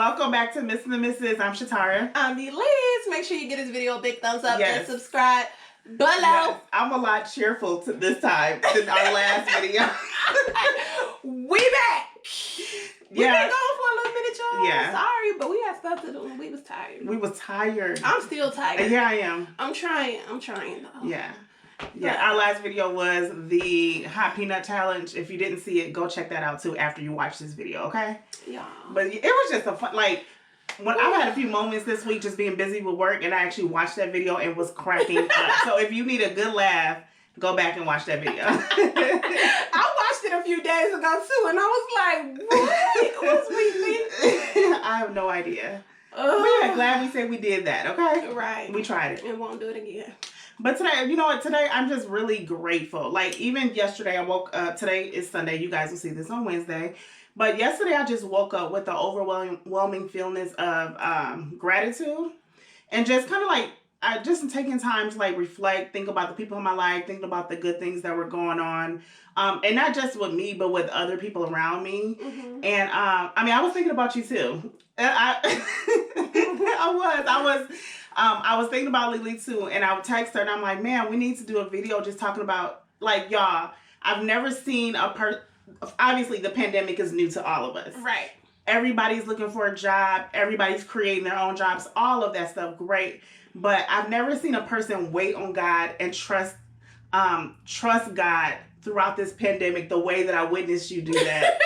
welcome back to Miss and the Misses. I'm Shatara. I'm the Liz. Make sure you give this video a big thumbs up and subscribe below. Yes, I'm a lot cheerful to this time than our last video. We back. We've been gone for a little minute, y'all. Yeah. Sorry, but we had stuff to do and we was tired. We was tired. I'm still tired. Yeah, I am. I'm trying though. Yeah. Yeah, our last video was the Hot Peanut Challenge. If you didn't see it, go check that out too after you watch this video, okay? Yeah. But it was just a fun, like, when I've had a few moments this week just being busy with work, and I actually watched that video and was cracking up. So if you need a good laugh, go back and watch that video. I watched it a few days ago too, and I was like, what was we thinking? I have no idea. But yeah, glad we said we did that, okay? Right. We tried it. And won't do it again. But today, you know what? Today, I'm just really grateful. Like, even yesterday, I woke up. Today is Sunday. You guys will see this on Wednesday. But yesterday, I just woke up with the overwhelming feelings of gratitude. And just kind of like, I just taking time to like reflect, think about the people in my life, think about the good things that were going on. And not just with me, but with other people around me. Mm-hmm. And I mean, I was thinking about you too. I was thinking about Lily too, and I would text her and I'm like, man, we need to do a video just talking about, like, y'all, I've never seen obviously the pandemic is new to all of us. Right. Everybody's looking for a job. Everybody's creating their own jobs. All of that stuff, great. But I've never seen a person wait on God and trust God throughout this pandemic the way that I witnessed you do that.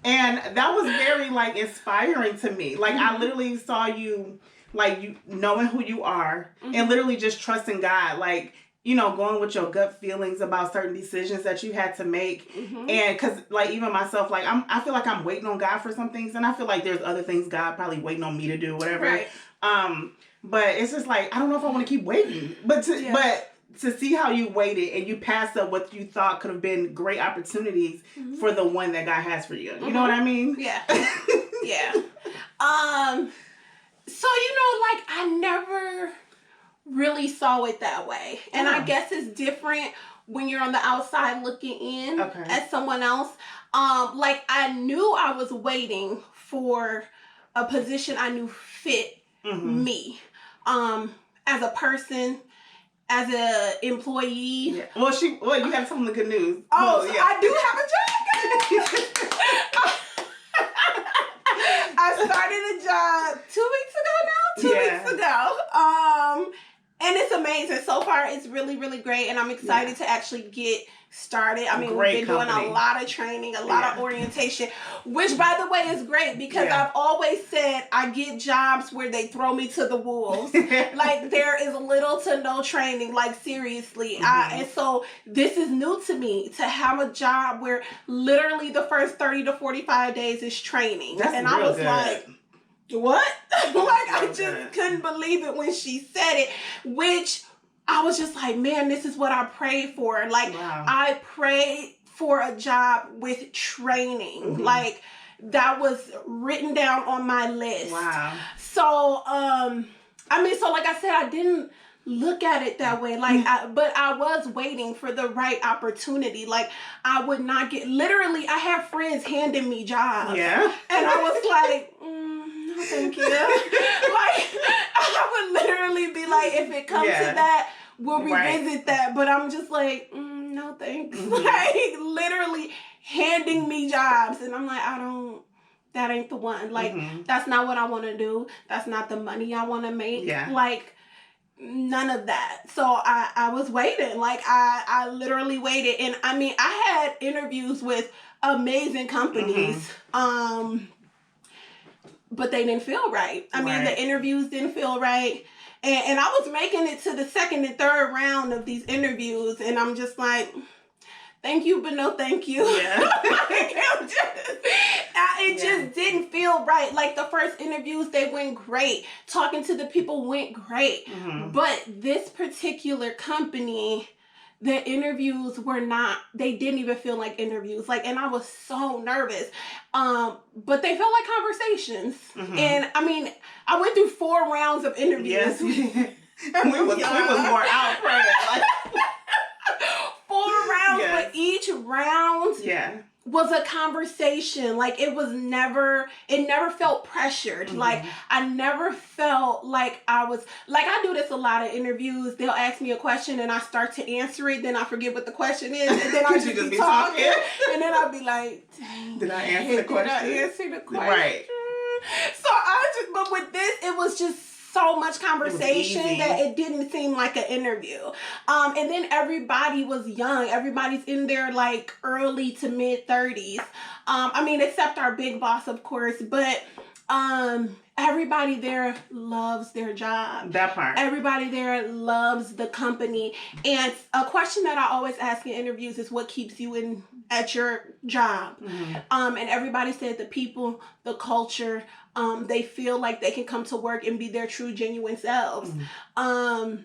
And that was very, like, inspiring to me. Like, I literally saw you, like, you knowing who you are and literally just trusting God. Like, you know, going with your gut feelings about certain decisions that you had to make. And because, like, even myself, like, I feel like I'm waiting on God for some things. And I feel like there's other things God probably waiting on me to do, whatever. Right. But it's just like, I don't know if I want to keep waiting. But to see how you waited and you passed up what you thought could have been great opportunities for the one that God has for you. You know what I mean? Yeah. Yeah. So, you know, like, I never really saw it that way. And I guess it's different when you're on the outside looking in at someone else. Like, I knew I was waiting for a position I knew fit me. As a person, as an employee. Yeah. Well, you have some of the good news. Oh, so I do have a job. I started a job 2 weeks ago now. 2 weeks ago. And it's amazing. So far, it's really, really great. And I'm excited to actually get started. I mean, we've been doing a lot of training, a lot of orientation, which, by the way, is great because I've always said I get jobs where they throw me to the wolves. Like, there is little to no training, like, seriously. And so this is new to me, to have a job where literally the first 30 to 45 days is training. That's and real I was good. Like, what? Like, I just couldn't believe it when she said it, which I was just like, man, this is what I prayed for. Like, I prayed for a job with training. Like, that was written down on my list. Wow. So, I mean, so like I said, I didn't look at it that way. Like, but I was waiting for the right opportunity. Like, I would not get, literally, I have friends handing me jobs. Yeah. And I was like, no, thank you. Like, I would literally be like, if it comes to that, we'll revisit that. But I'm just like, no thanks. Like, literally handing me jobs. And I'm like, that ain't the one. Like, that's not what I want to do. That's not the money I want to make. Yeah. Like, none of that. So I was waiting. Like, I literally waited. And I mean, I had interviews with amazing companies. But they didn't feel right. I mean, the interviews didn't feel right. And I was making it to the second and third round of these interviews. And I'm just like, thank you, but no thank you. Yeah. It just didn't feel right. Like, the first interviews, they went great. Talking to the people went great. But this particular company, the interviews were not, they didn't even feel like interviews. Like, and I was so nervous. But they felt like conversations. And I mean, I went through 4 rounds of interviews. Yes. And we was more out praying. Like 4 rounds, but each round was a conversation. Like it never felt pressured. Like I never felt like I do this a lot of interviews. They'll ask me a question and I start to answer it, then I forget what the question is, and then I just be talking. And then I'll be like, dang, did I answer the question? Did I answer the question? Right. So but with this, it was just so much conversation that it didn't seem like an interview. And then everybody was young. Everybody's in their like early to mid 30s. I mean, except our big boss, of course, but everybody there loves their job. That part. Everybody there loves the company. And a question that I always ask in interviews is what keeps you at your job? And everybody said the people, the culture, they feel like they can come to work and be their true, genuine selves. And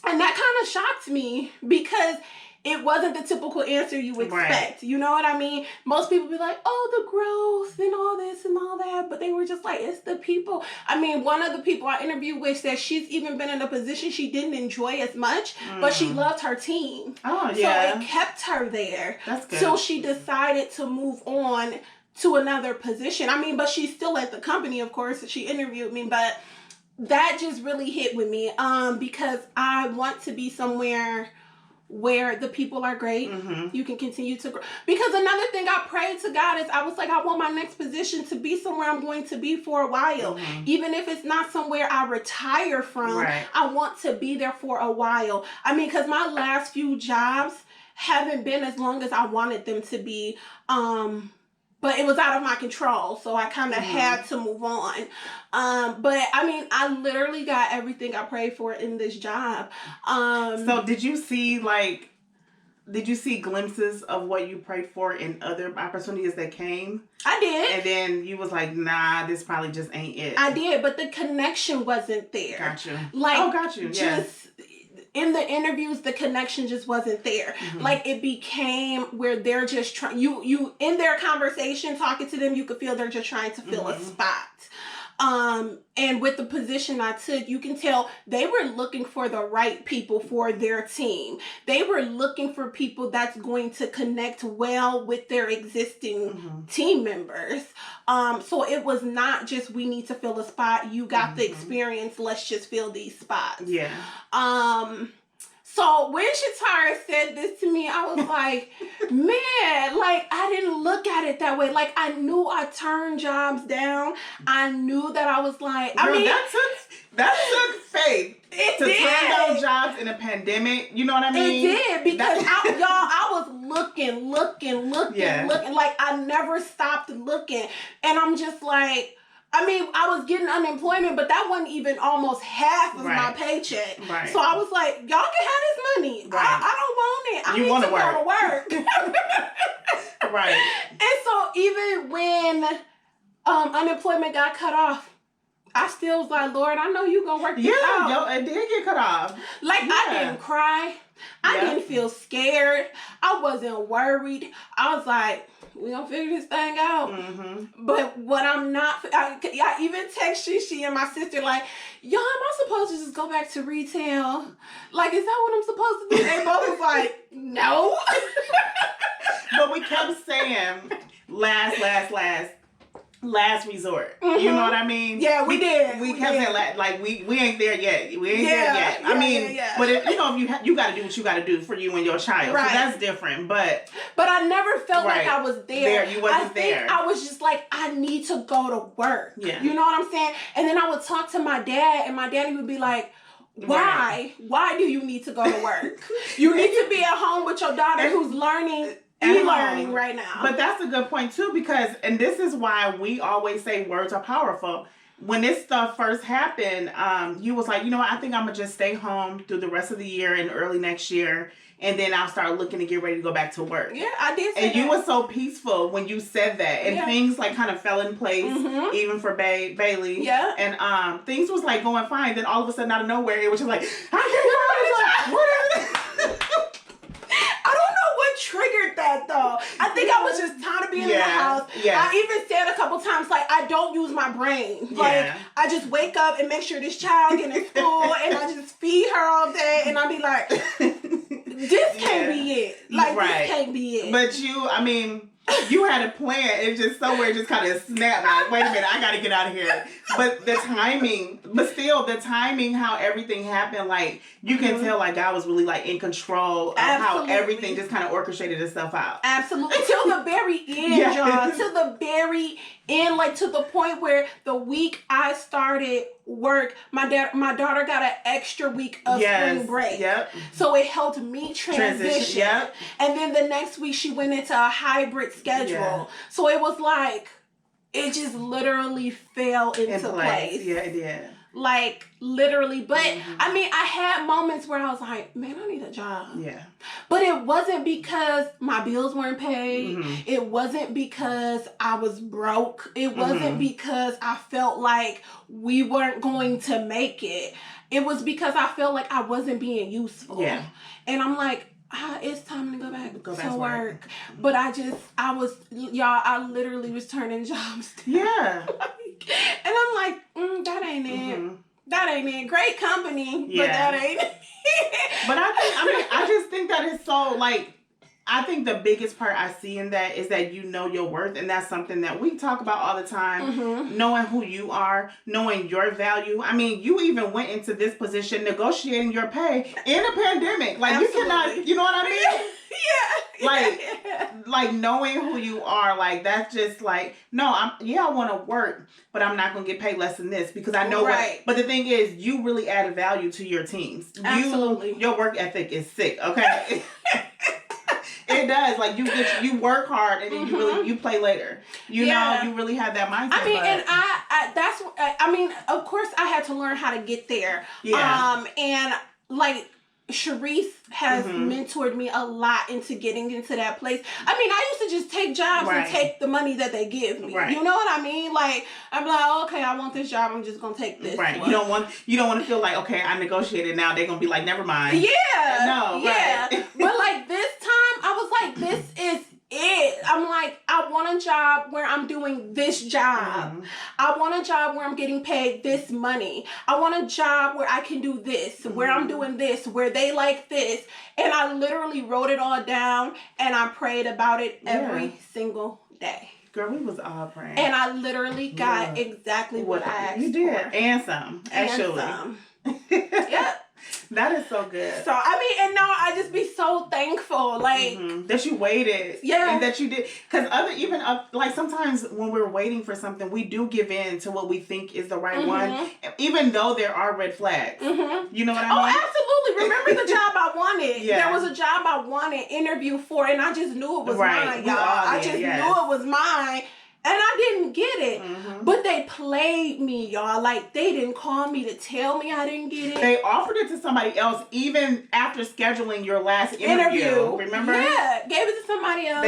that kind of shocked me because it wasn't the typical answer you expect. Right. You know what I mean? Most people be like, oh, the growth and all this and all that. But they were just like, it's the people. I mean, one of the people I interviewed with said she's even been in a position she didn't enjoy as much, but she loved her team. Oh, yeah. So it kept her there. That's good. Till she decided to move on to another position. I mean, but she's still at the company, of course. She interviewed me, but that just really hit with me because I want to be somewhere where the people are great. You can continue to grow. Because another thing I prayed to God is I was like, I want my next position to be somewhere I'm going to be for a while. Even if it's not somewhere I retire from, I want to be there for a while. I mean, because my last few jobs haven't been as long as I wanted them to be. But it was out of my control, so I kind of had to move on. But I mean, I literally got everything I prayed for in this job. So did you see glimpses of what you prayed for in other opportunities that came? I did. And then you was like, nah, this probably just ain't it. I did, but the connection wasn't there. Got you. Like, got you. Just in the interviews, the connection just wasn't there. Like it became where they're just trying, you in their conversation, talking to them, you could feel they're just trying to fill a spot. And with the position I took, you can tell they were looking for the right people for their team. They were looking for people that's going to connect well with their existing team members. So it was not just, we need to fill a spot. You got the experience. Let's just fill these spots. Yeah. So when Shatara said this to me, I was like, man, like I didn't look at it that way. Like I knew I turned jobs down. I knew that I was like, I mean, that took faith to turn down jobs in a pandemic. You know what I mean? It did because I was looking. Like I never stopped looking, and I'm just like. I mean, I was getting unemployment, but that wasn't even almost half of my paycheck. Right. So I was like, y'all can have this money. Right. I don't want it. I need to go to work. Right. And so even when unemployment got cut off, I still was like, Lord, I know you gonna work this out. It did get cut off. Like, I didn't cry. I didn't feel scared. I wasn't worried. I was like, we gonna figure this thing out. But what I'm not, I even text she and my sister like, yo, am I supposed to just go back to retail? Like, is that what I'm supposed to do? They both was like, no. But we kept saying, last resort. You know what I mean? Yeah, we did. We kept saying like we ain't there yet. We ain't there yet. I mean, but if you got to do what you got to do for you and your child. Right. So that's different. But I never felt like I was there. You wasn't there. I was just like, I need to go to work. Yeah. You know what I'm saying? And then I would talk to my dad, and my daddy would be like, why? Why do you need to go to work? You need to be at home with your daughter who's learning. E-learning right now. But that's a good point too, because, and this is why we always say words are powerful. When this stuff first happened, you was like, you know what, I think I'm going to just stay home through the rest of the year and early next year. And then I'll start looking to get ready to go back to work. Yeah, I did say that. And you were so peaceful when you said that. And things like kind of fell in place, even for Bailey. Yeah. And things was like going fine. Then all of a sudden out of nowhere, it was just like, I can't what is it? Triggered that though. I think I was just tired of being in the house. I even said a couple times like I don't use my brain. Like I just wake up and make sure this child get in school and I just feed her all day and I be like, this can't be it. Like this can't be it. But you, I mean, you had a plan. It just somewhere just kind of snapped. Like, wait a minute, I got to get out of here. But the timing, how everything happened, like, you can tell, like, God was really, like, in control of how everything just kind of orchestrated itself out. Absolutely. Till the very end, y'all. Till the very end, like, to the point where the week I started work, my daughter got an extra week of spring break. Yep. So it helped me transition. Yep. And then the next week she went into a hybrid schedule. Yeah. So it was like, it just literally fell into place. Yeah, it did. Like, literally. But, I mean, I had moments where I was like, man, I need a job. Yeah. But it wasn't because my bills weren't paid. It wasn't because I was broke. It wasn't because I felt like we weren't going to make it. It was because I felt like I wasn't being useful. Yeah. And I'm like, it's time to go back to work. But I literally was turning jobs down. Yeah. And I'm like, that ain't it. That ain't it. Great company, but that ain't it. But I just think that it's so, like, I think the biggest part I see in that is that you know your worth, and that's something that we talk about all the time. Knowing who you are, knowing your value. I mean, you even went into this position negotiating your pay in a pandemic. Like, you cannot, you know what I mean? Like knowing who you are, like, that's just like, no, I want to work, but I'm not going to get paid less than this because I know but the thing is, you really added value to your teams. Absolutely. Your work ethic is sick, okay? It does. Like, you work hard and then you play later. You know, you really have that mindset. I mean, and of course I had to learn how to get there. Yeah. And like, Sharice has mentored me a lot into getting into that place. I mean, I used to just take jobs and take the money that they give me. Right. You know what I mean? Like, I'm like, okay, I want this job. I'm just gonna take this. Right. One. You don't want to feel like, okay, I negotiated. Now they're gonna be like, never mind. Yeah. No. Yeah. Right. But like this time, I was like, this is it. I'm like, I want a job where I'm doing this job. I want a job where I'm getting paid this money. I want a job where I can do this, where I'm doing this, where they like this. And I literally wrote it all down and I prayed about it every single day. Girl, we was all praying. And I literally got exactly what I asked for. You did. And some, actually. And some. Yep. That is so good. So, I mean, and now I just be so thankful, like... that you waited. Yeah. And that you did. Because like, sometimes when we're waiting for something, we do give in to what we think is the right one, even though there are red flags. You know what I mean? Oh, absolutely. Remember the job I wanted? Yeah. There was a job I wanted, interview for, and I just knew it was mine, y'all. I just knew it was mine. And I didn't get it. But they played me, y'all. Like, they didn't call me to tell me I didn't get it. They offered it to somebody else even after scheduling your last interview. Remember? Yeah. Gave it to somebody else.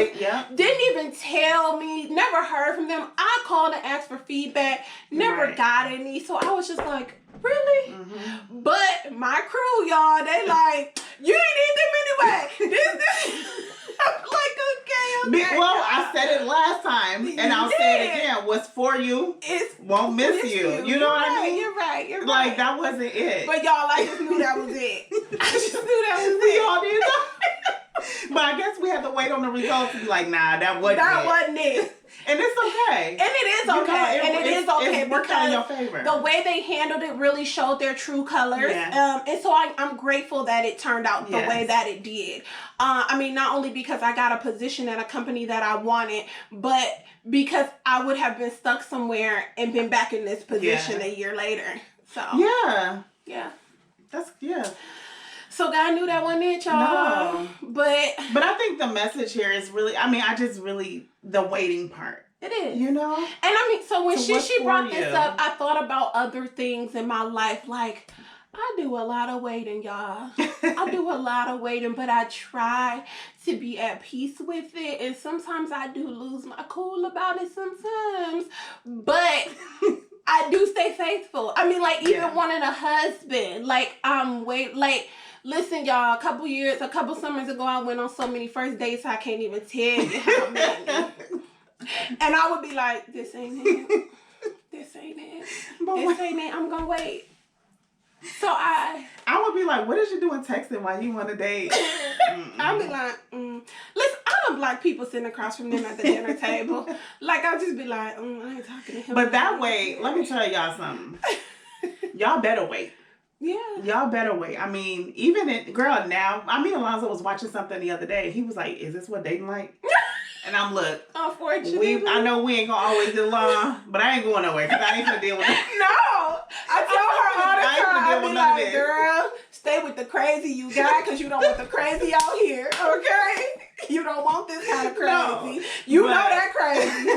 Didn't even tell me. Never heard from them. I called and asked for feedback. Never got any. So I was just like, really? But my crew, y'all, they like, you ain't need them anyway. This. I'm like, okay. Well, I said it last time, and I'll say it again. What's for you won't miss you. You know what I mean? You're right. Like, that wasn't it. But y'all, I just knew that was it. I just knew that was it. We all did. But I guess we had to wait on the results to be like, nah, that wasn't it. And it's okay. And it is okay. It's working in your favor. The way they handled it really showed their true colors. Yeah. And so I'm grateful that it turned out the way that it did. I mean, not only because I got a position at a company that I wanted, but because I would have been stuck somewhere and been back in this position a year later. So. Yeah. So God knew that wasn't it, y'all. No. But I think the message here is really, the waiting part. It is. You know? And I mean, so when she brought this up, I thought about other things in my life. Like, I do a lot of waiting, y'all. I do a lot of waiting, but I try to be at peace with it. And sometimes I do lose my cool about it sometimes. But I do stay faithful. I mean, like, even wanting a husband. Like, listen, y'all, a couple summers ago, I went on so many first dates, I can't even tell you how many. And I would be like, this ain't it. This ain't it. This ain't it. I'm going to wait. So I would be like, what is you doing texting while you want to date? I'll be like, listen, I done unblock people sitting across from them at the dinner table. Like, I'll just be like, I ain't talking to him. But that way, let me tell y'all something. Y'all better wait. Yeah. Y'all better wait. I mean, even now, Alonzo was watching something the other day. He was like, is this what dating like? And I'm look. Unfortunately. I know we ain't gonna always get along, but I ain't going nowhere because I ain't gonna deal with it. No. I tell her all the time, I be like, girl, stay with the crazy you got because you don't want the crazy out here, okay? You don't want this kind of crazy. No, you know that crazy.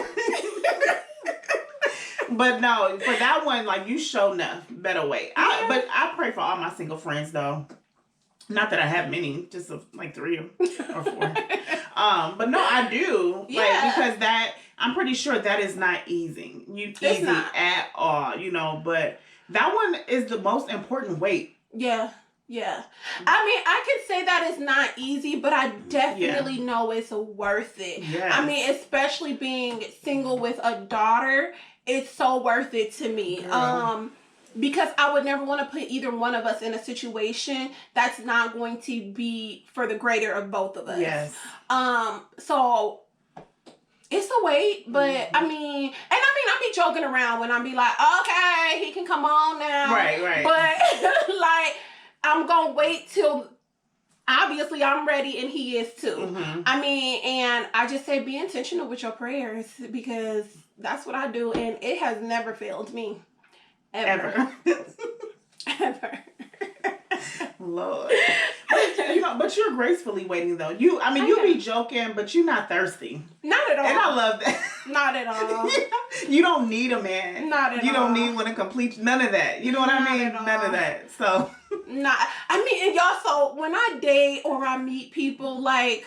But no, for that one, like, you sure enough better wait. But I pray for all my single friends, though. Not that I have many, just like 3 or 4. But no, I do. Yeah. Like, because I'm pretty sure that is not easy. Easy at all, but that one is the most important weight. Yeah. Yeah. I mean, I can say that it's not easy, but I definitely know it's worth it. Yes. I mean, especially being single with a daughter, it's so worth it to me. Because I would never want to put either one of us in a situation that's not going to be for the greater of both of us. Yes. So it's a wait, but I mean, I be joking around when I be like, okay, he can come on now. Right. But like, I'm gonna wait till obviously I'm ready and he is too. Mm-hmm. I mean, and I just say be intentional with your prayers because that's what I do, and it has never failed me. Ever. Ever. Lord. But you're gracefully waiting though. You be joking, but you're not thirsty. Not at all. And I love that. Not at all. You don't need a man. Not at all. You don't need one to complete none of that. You know what I mean? None of that. So. And y'all, so when I date or I meet people, like,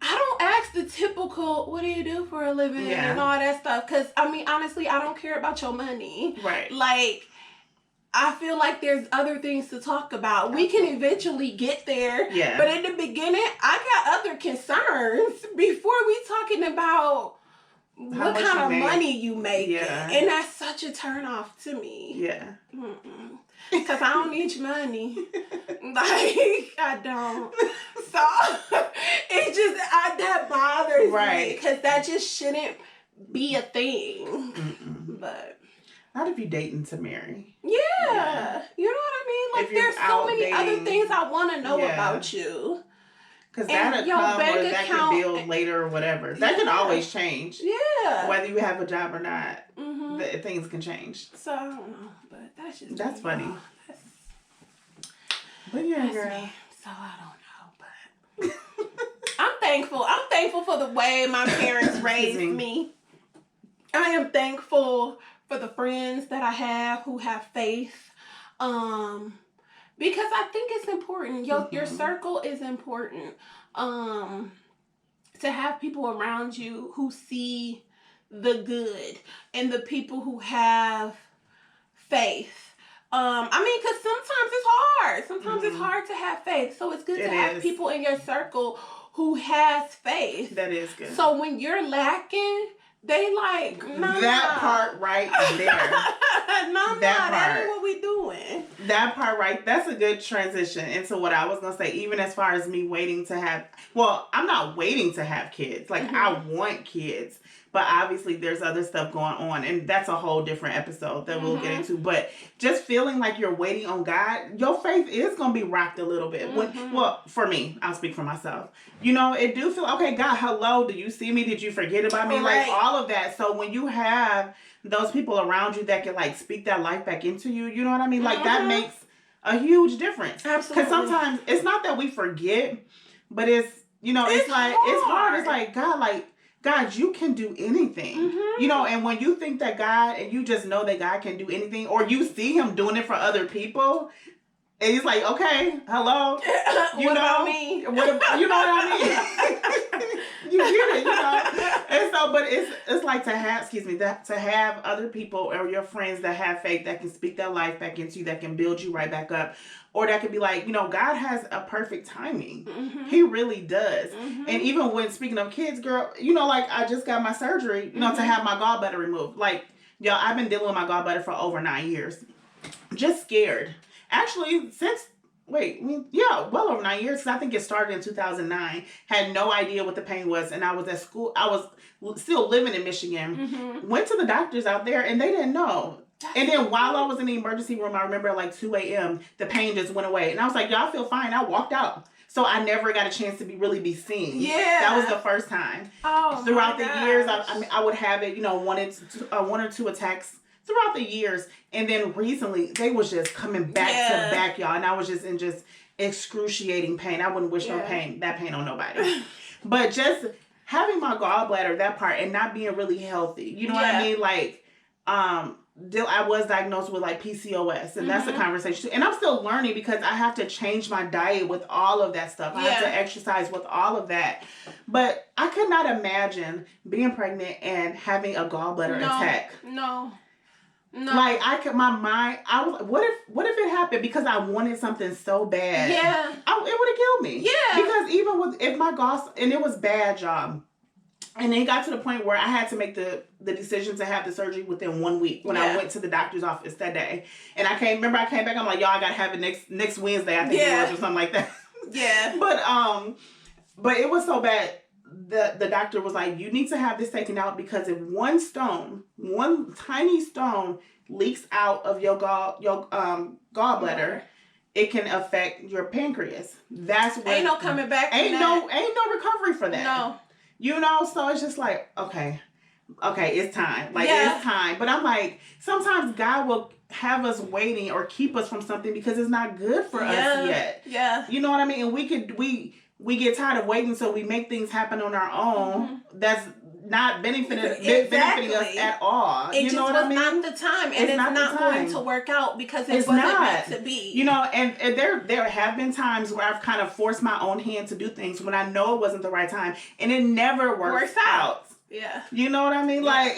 I don't ask the typical, what do you do for a living and all that stuff. Because, honestly, I don't care about your money. Right. Like, I feel like there's other things to talk about. We can eventually get there. Yeah. But in the beginning, I got other concerns before we talking about what kind of money you make. Yeah. And that's such a turnoff to me. Yeah. Because I don't need your money. Like, I don't. So, it just, that bothers me. Because that just shouldn't be a thing. But. Not if you're dating to marry. Yeah. You know what I mean? Like, there's so many other things I want to know about you. Because that'll come or that can build later or whatever. That can always change. Yeah. Whether you have a job or not, things can change. So, I don't know. But that's funny. But yeah, girl. Me. So, I don't know. But I'm thankful. I'm thankful for the way my parents raised me. I am thankful for the friends that I have who have faith. Because I think it's important. Your circle is important. To have people around you who see the good and the people who have faith. Because sometimes it's hard. Sometimes it's hard to have faith. So it's good to have people in your circle who has faith. That is good. So when you're lacking, they like, that part right there. That ain't what we doing. That part right, that's a good transition into what I was going to say, even as far as me waiting to have, well, I'm not waiting to have kids. Like, I want kids. But obviously there's other stuff going on, and that's a whole different episode that we'll get into. But just feeling like you're waiting on God, your faith is going to be rocked a little bit. Well, for me, I'll speak for myself. It do feel, okay, God, hello, do you see me? Did you forget about me? Right. Like, all of that. So when you have those people around you that can, like, speak that life back into you, you know what I mean? Like, that makes a huge difference. Absolutely. Because sometimes it's not that we forget, but it's, it's like, hard. It's hard. It's like, God, you can do anything. And when you think that God, and you just know that God can do anything, or you see him doing it for other people, and he's like, okay, hello. What about me? You know what I mean? You get it, And so, but it's like to have other people or your friends that have faith, that can speak their life back into you, that can build you right back up. Or that could be like, God has a perfect timing. He really does. And even when, speaking of kids, girl, like, I just got my surgery, to have my gallbladder removed. Like, y'all, I've been dealing with my gallbladder for over 9 years. Just scared. Actually, since well over 9 years, because I think it started in 2009. Had no idea what the pain was, and I was at school. I was still living in Michigan. Went to the doctors out there, and they didn't know. And then while I was in the emergency room, I remember like 2 a.m., the pain just went away. And I was like, y'all feel fine. I walked out. So I never got a chance to be seen. Yeah. That was the first time. Oh, throughout the years, I would have it, one or two attacks throughout the years. And then recently, they was just coming back to back, y'all. And I was just in excruciating pain. I wouldn't wish that pain on nobody. But just having my gallbladder, that part, and not being really healthy. You know what I mean? Like, I was diagnosed with like PCOS, and that's a conversation too. And I'm still learning because I have to change my diet with all of that stuff. I have to exercise with all of that. But I could not imagine being pregnant and having a gallbladder attack. No. Like I was, what if it happened because I wanted something so bad? Yeah. It would have killed me. Yeah. Because even if my and it was bad, job. And it got to the point where I had to make the decision to have the surgery within 1 week when I went to the doctor's office that day. And I came back, I'm like, y'all, I gotta have it next Wednesday, I think it was, or something like that. Yeah. But it was so bad, the doctor was like, you need to have this taken out, because if one tiny stone leaks out of your gallbladder, it can affect your pancreas. That's what ain't no coming back. Ain't no recovery for that. No. So it's just like, okay, it's time. Like, it's time. But I'm like, sometimes God will have us waiting or keep us from something because it's not good for us yet. Yeah. You know what I mean? And we get tired of waiting, so we make things happen on our own. That's not benefiting us at all. It just was not the time, and it's not going to work out because it wasn't meant to be. And there have been times where I've kind of forced my own hand to do things when I know it wasn't the right time, and it never works out. Yeah. You know what I mean? Yeah. Like,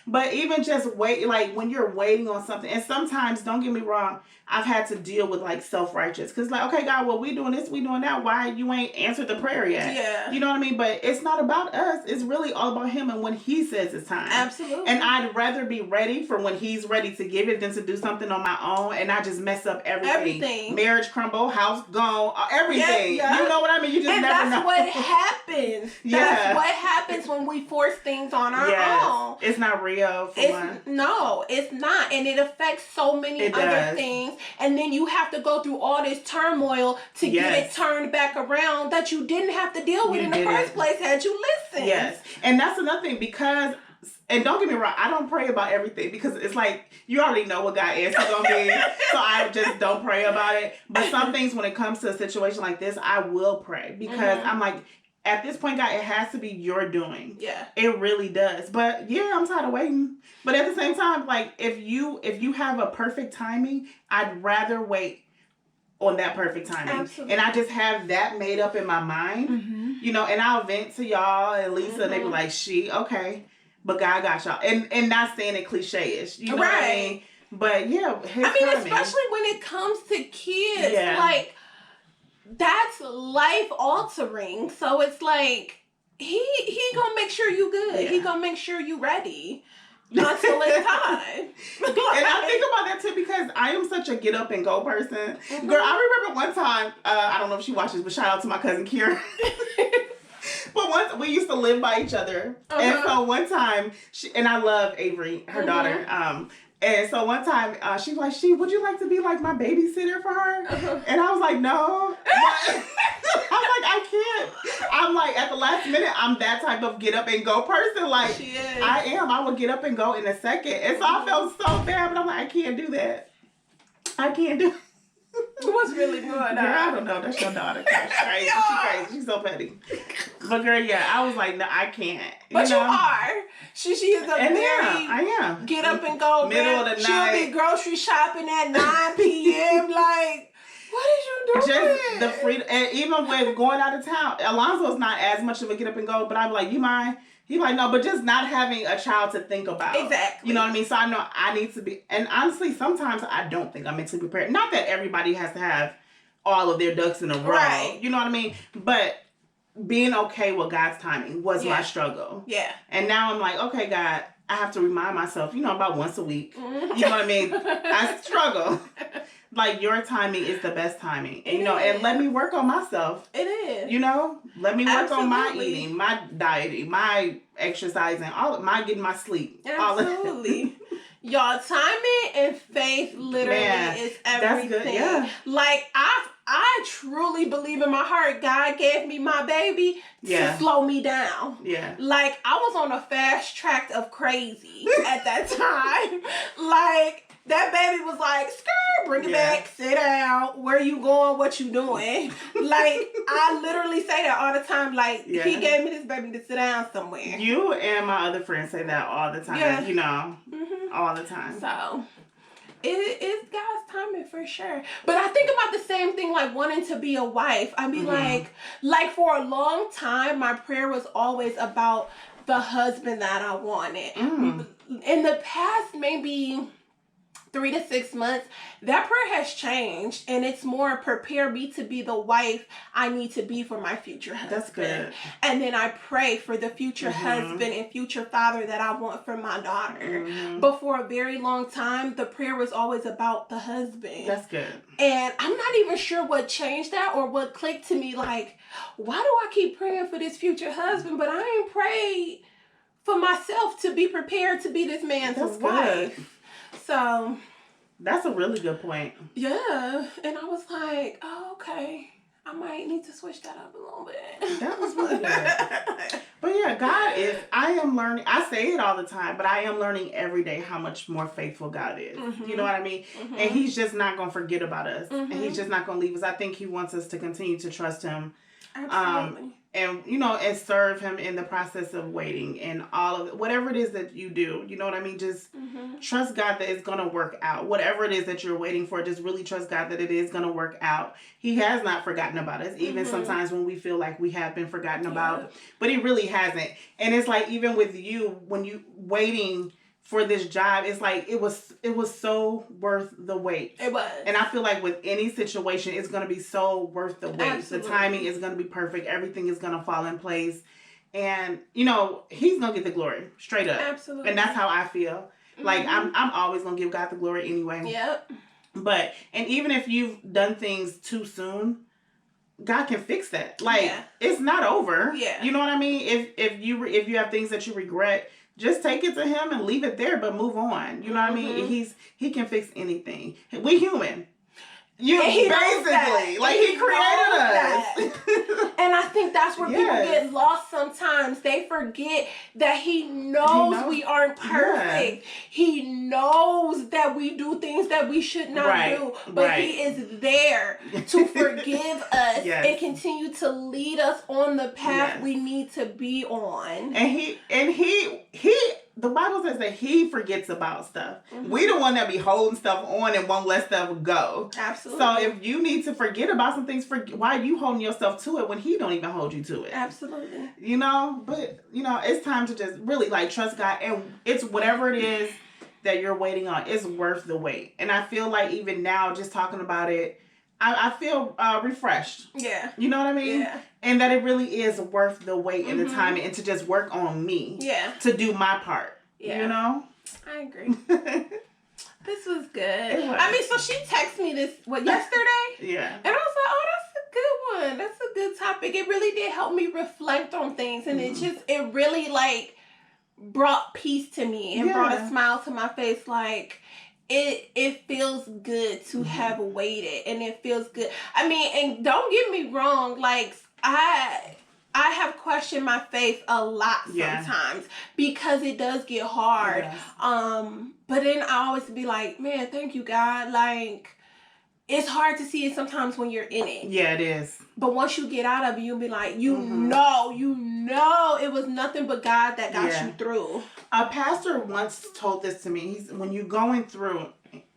but even just like when you're waiting on something, and sometimes, don't get me wrong, I've had to deal with like self-righteous, because like, okay, God, well, we doing this, we doing that. Why you ain't answered the prayer yet? Yeah. You know what I mean? But it's not about us. It's really all about Him and when He says it's time. Absolutely. And I'd rather be ready for when He's ready to give it than to do something on my own and I just mess up everything. Marriage crumble, house gone, everything. Yeah. You know what I mean? You just never know. And that's what happens. That's what happens when we force things on our own. It's not real for one. No, it's not. And it affects so many other things. And then you have to go through all this turmoil to get it turned back around that you didn't have to deal with in the first place had you listened. Yes. And that's another thing, because, and don't get me wrong, I don't pray about everything, because it's like, you already know what God answers going to be. So I just don't pray about it. But some things, when it comes to a situation like this, I will pray, because I'm like, at this point, God, it has to be your doing. Yeah. It really does. But I'm tired of waiting. But at the same time, like, if you have a perfect timing, I'd rather wait on that perfect timing. Absolutely. And I just have that made up in my mind, and I'll vent to y'all and Lisa, and they be like, okay, but God got y'all. And not saying it cliche-ish, you know what I mean? But especially when it comes to kids, like, that's life altering. So it's like, he gonna make sure you good. Yeah. He gonna make sure you ready until it's time. And I think about that too, because I am such a get up and go person. Girl, I remember one time, I don't know if she watches, but shout out to my cousin Kira. But once we used to live by each other, and so one time, and I love Avery, her daughter. And so one time, she was like, would you like to be like my babysitter for her? And I was like, no. I was like, I can't. I'm like, at the last minute, I'm that type of get up and go person. Like, I am. I would get up and go in a second. And so I felt so bad, but I'm like, I can't do that. I can't do it. What's really going on? Girl, I don't know. That's your daughter. She's crazy. She's crazy. She's so petty. But girl, I was like, no, I can't. But you are. She is a very I am. Get up and go. Middle of the night. She'll be grocery shopping at 9 p.m. Like, what is you doing? Just the freedom. And even with going out of town, Alonzo's not as much of a get up and go, but I'm like, you mind? He's like, no, but just not having a child to think about. Exactly. You know what I mean? So I know I need to be, and honestly, sometimes I don't think I'm mentally prepared. Not that everybody has to have all of their ducks in a row. Right. You know what I mean? But being okay with God's timing was my struggle. Yeah. And now I'm like, okay, God, I have to remind myself, about once a week. Mm-hmm. You know what I mean? I struggle. Like, your timing is the best timing. And, and let me work on myself. It is. Let me work on my eating, my dieting, my exercising, getting my sleep. Absolutely. Y'all, timing and faith literally is everything. That's good. Yeah. Like, I truly believe in my heart God gave me my baby to slow me down. Yeah. Like, I was on a fast track of crazy at that time. Like, that baby was like, skirt, bring it back, sit down. Where you going? What you doing? Like, I literally say that all the time. Like, he gave me this baby to sit down somewhere. You and my other friends say that all the time. Yeah. All the time. So, it's God's timing for sure. But I think about the same thing, like wanting to be a wife. I mean, like for a long time, my prayer was always about the husband that I wanted. In the past, maybe 3 to 6 months, that prayer has changed, and it's more prepare me to be the wife I need to be for my future husband. That's good. And then I pray for the future husband and future father that I want for my daughter. But for a very long time, the prayer was always about the husband. That's good. And I'm not even sure what changed that or what clicked to me. Like, why do I keep praying for this future husband, but I ain't prayed for myself to be prepared to be this man's wife? Good. So, that's a really good point. Yeah. And I was like, oh, okay. I might need to switch that up a little bit. That was really good. But yeah, I am learning. I say it all the time, but I am learning every day how much more faithful God is. You know what I mean? And he's just not going to forget about us. And he's just not going to leave us. I think he wants us to continue to trust him. Absolutely. And, and serve him in the process of waiting and all of it. Whatever it is that you do, you know what I mean? Just trust God that it's going to work out. Whatever it is that you're waiting for, just really trust God that it is going to work out. He has not forgotten about us, even sometimes when we feel like we have been forgotten about. But he really hasn't. And it's like, even with you, when you waiting for this job, it's like it was so worth the wait. It was. And I feel like with any situation, it's going to be so worth the wait. Absolutely. The timing is going to be perfect. Everything is going to fall in place. And, he's going to get the glory. Straight up. Absolutely. And that's how I feel. Like, I'm always going to give God the glory anyway. Yep. And even if you've done things too soon, God can fix that. Like, it's not over. Yeah. You know what I mean? If you have things that you regret, just take it to him and leave it there, but move on. You know what I mean? He can fix anything. We human. Basically, like he created us. And I think that's where people get lost sometimes. They forget that he knows we aren't perfect. He knows that we do things that we should not do. But he is there to forgive us and continue to lead us on the path we need to be on. And he the Bible says that he forgets about stuff. We the one that be holding stuff on and won't let stuff go. Absolutely. So if you need to forget about some things, why are you holding yourself to it when he don't even hold you to it? Absolutely. But it's time to just really trust God, and it's whatever it is that you're waiting on, it's worth the wait. And I feel like even now, just talking about it, I feel refreshed. Yeah. You know what I mean? Yeah. And that it really is worth the wait and the time and to just work on me. Yeah. To do my part. Yeah. I agree. This was good. I mean, so she texted me this, yesterday? Yeah. And I was like, oh, that's a good one. That's a good topic. It really did help me reflect on things. And it really, brought peace to me and brought a smile to my face. Like, it feels good to have waited, and it feels good. I mean, and don't get me wrong, I have questioned my faith a lot sometimes because it does get hard. But then I always be like, man, thank you, God. It's hard to see it sometimes when you're in it. Yeah, it is. But once you get out of it, you'll be like, you know, it was nothing but God that got you through. A pastor once told this to me. When you're going through,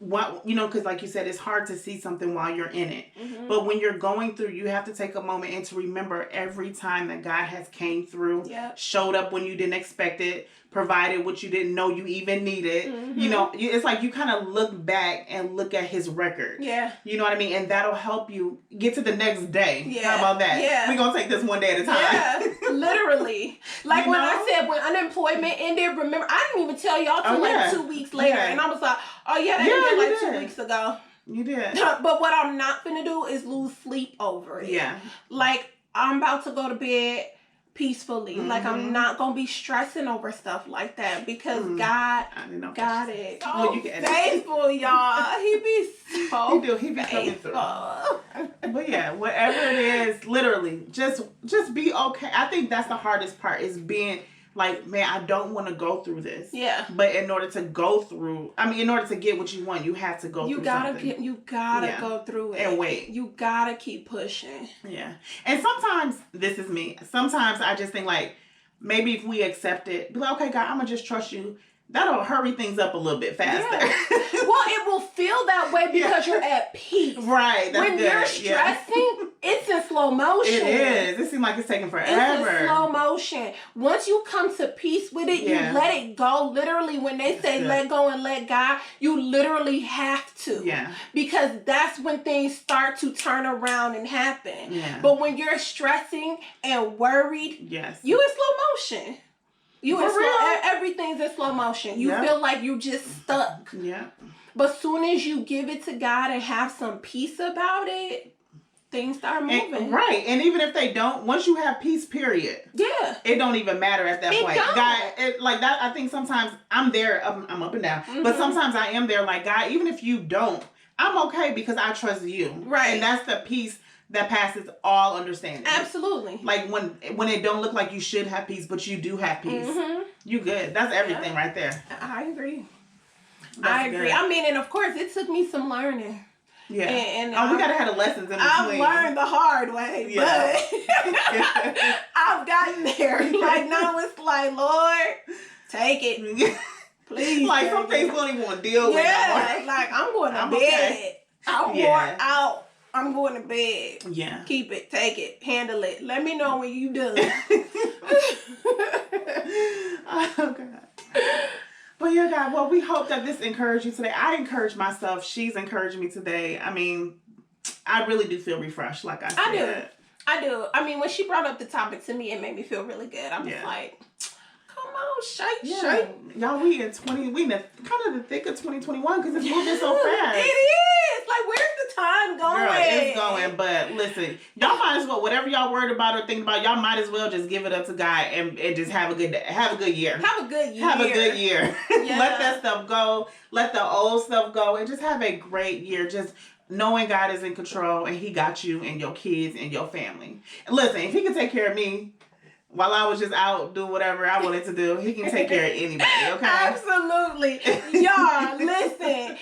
because like you said, it's hard to see something while you're in it. But when you're going through, you have to take a moment and to remember every time that God has came through, showed up when you didn't expect it, provided what you didn't know you even needed. You know, it's like you kind of look back and look at his record. Yeah. You know what I mean? And that'll help you get to the next day. Yeah. How about that? Yeah. We're going to take this one day at a time. Yeah, literally. Like when I said when unemployment ended, remember, I didn't even tell y'all till like 2 weeks later. And I was like, oh yeah, that ended like 2 weeks ago. You did. But what I'm not gonna do is lose sleep over it. Yeah. Like, I'm about to go to bed peacefully. Like, I'm not gonna be stressing over stuff like that because God got it. Well, you get faithful, y'all. He be so He be coming through. But yeah, faithful. whatever it is, literally, just be okay. I think that's the hardest part is being like, man, I don't want to go through this. Yeah. But in order to go through, in order to get what you want, you have to go through something. You gotta go through it. And wait. You gotta keep pushing. Yeah. And sometimes, this is me, sometimes I just think like, maybe if we accept it, be like, okay, God, I'm going to just trust you. That'll hurry things up a little bit faster. Yeah. Well, it will feel that way because you're at peace. Right. That's when you're stressing, it's in slow motion. It is. It seems like it's taking forever. It's in slow motion. Once you come to peace with it, you let it go. Literally, when they say let go and let God, you literally have to. Yeah. Because that's when things start to turn around and happen. Yeah. But when you're stressing and worried, you in slow motion. Everything's in slow motion. You feel like you're just stuck. Yeah. But soon as you give it to God and have some peace about it, things start moving. And even if they don't, once you have peace, period. Yeah. It don't even matter at that point. God, like that, I think sometimes I'm there, I'm up and down. But sometimes I am there like, God, even if you don't, I'm okay because I trust you. Right. And that's the peace that passes all understanding. Absolutely. Like when it don't look like you should have peace, but you do have peace. You good. That's everything right there. I agree. I agree. I mean, and of course, it took me some learning. Yeah. And we gotta have the lessons in between. I've learned the hard way, but I've gotten there. Like now it's like, Lord, take it. Please. Like some things we don't even want to deal with. Yeah. Like I'm going to bed. Okay. I'm worn out. I'm going to bed. Yeah. Keep it. Take it. Handle it. Let me know when you done. Oh, God. But yeah, God, well, we hope that this encouraged you today. I encouraged myself. She's encouraged me today. I mean, I really do feel refreshed, like I said. I do. I mean, when she brought up the topic to me, it made me feel really good. I'm just like, come on, shake. Y'all, we in the kind of the thick of 2021 because it's moving so fast. It is. Like, where's the time going? Girl, it's going. But listen, y'all might as well, whatever y'all worried about or thinking about, y'all might as well just give it up to God and just have a good day. Have a good year. Have a good year. Have a good year. Yeah. Let that stuff go. Let the old stuff go. And just have a great year. Just knowing God is in control and He got you and your kids and your family. And listen, if He can take care of me while I was just out doing whatever I wanted to do, He can take care of anybody, okay? Absolutely. Y'all, listen.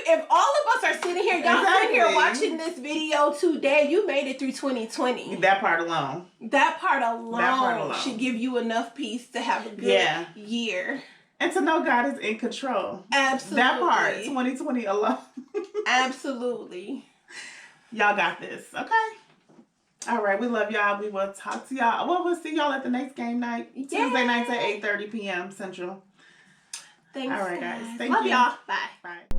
If all of us are sitting here, y'all sitting here watching this video today, you made it through 2020. That part alone. That part alone should give you enough peace to have a good year. And to know God is in control. Absolutely. That part, 2020 alone. Absolutely. Y'all got this, okay? All right, we love y'all. We will talk to y'all. Well, we'll see y'all at the next game night. Yay. Tuesday nights at 8:30 p.m. Central. Thanks. All right, guys. Thank you. Love y'all. Bye. Bye.